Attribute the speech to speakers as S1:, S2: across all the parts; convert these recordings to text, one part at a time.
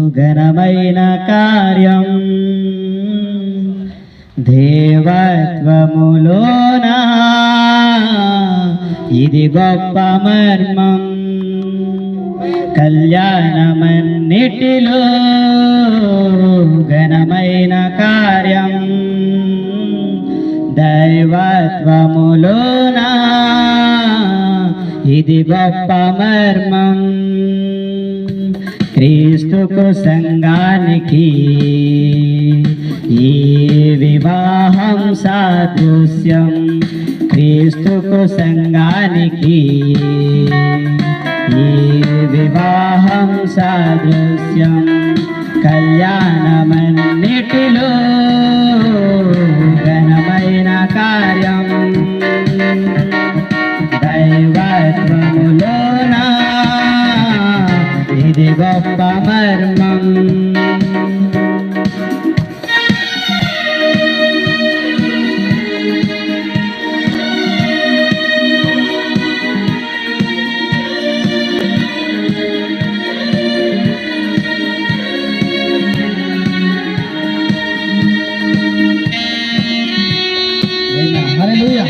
S1: ఘనమైన కార్యం దేవత్వములోన ఇది గొప్ప మర్మం. కళ్యాణమన్నిటిలో ఘనమైన కార్యం దైవత్వములోన ఇది గొప్ప మర్మం. క్రీస్తుకు సంఘానికి ఈ వివాహం సాదృశ్యం. క్రీస్తుకు సంఘానికి ఈ వివాహం సాదృశ్యం. కళ్యాణమన్నిటిలో ఘనమైన కార్యం దైవత్వములోన ఇది గొప్ప మర్మం. హల్లెలూయా.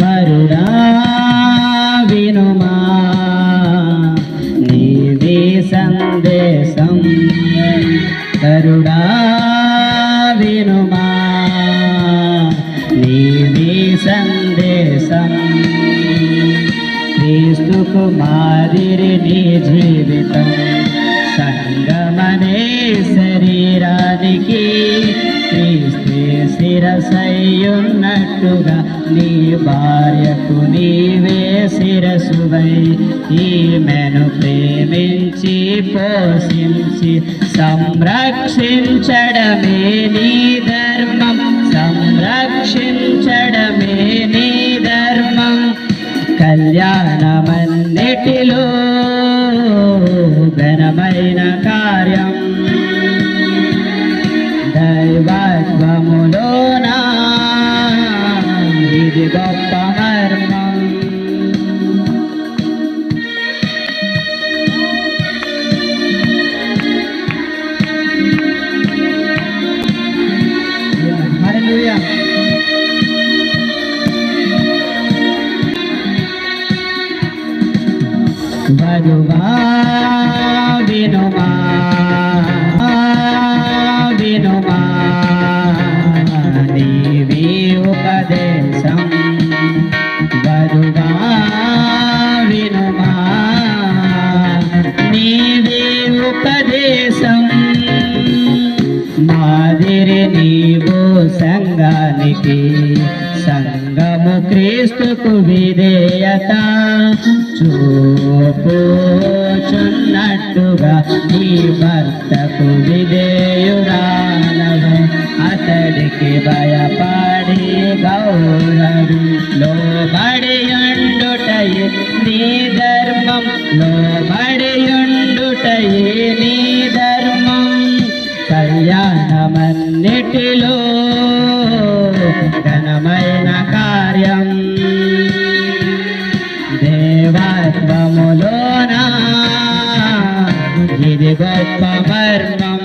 S1: వరుడా వినుమా నీవే సందేశం. వరుడా వినుమా నీవే సందేశం. క్రీస్తుకు మాదిరి నీ జీవితం. సంగమనే శరీరానికి క్రీస్తే శిరసయ్యున్నట్టుగా నీ భార్యకు నీవే శిరసువై ఈమెను ప్రేమించి పోషించి సంరక్షించడమే నీ ధర్మం. సంరక్షించడమే నీ ధర్మం. కళ్యాణమన్నిటిలో ఘనమైన కార్యం దైవత్వములోన ఇది గొప్ప మర్మం. హల్లెలూయా. వధువా వినుమా వినుమా నీవే ఉపదేశం. వధువా వినుమా నీవే ఉపదేశం. మాదిరి నీవు సంఘానికి. సంఘము క్రీస్తుకు విధేయత చూపుచున్నట్టుగా నీ భర్తకు విధేయురాలవై అతడికి భయపడి గౌరవి లోబడియుండుటయే నీ ధర్మం. లోబడియుండుటయే నీ ధర్మం. కళ్యాణమన్నిటిలో ఘనమైన కార్యం దేవత్వములోన ఇది గొప్ప మర్మం.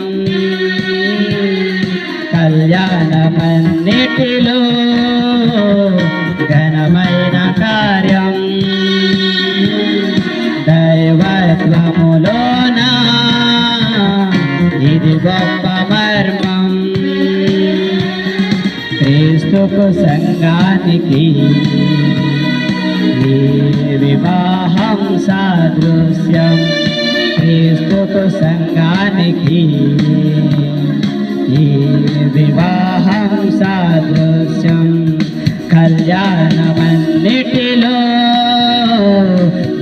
S1: కళ్యాణమన్నిటిలో ఘనమైన కార్యం దైవత్వములోన ఇది గొప్ప మర్మం. క్రీస్తుకు సంఘానికి ఈ వివాహం సాదృశ్యం. క్రీస్తుకు సంఘానికి ఈ వివాహం సాదృశ్యం. కళ్యాణమన్నిటిలో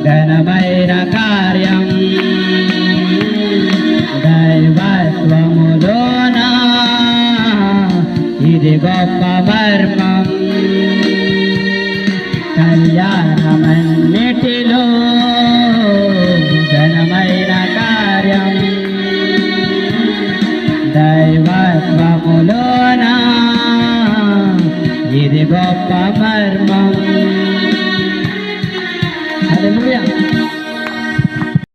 S1: ఘనమైన కార్యం దైవత్వములోన ఇది గొప్ప మర్మం. కళ్యాణమన్నిటిలో ఘనమైన కార్యం దైవ కుటుంబములోన ఇది గొప్ప మర్మం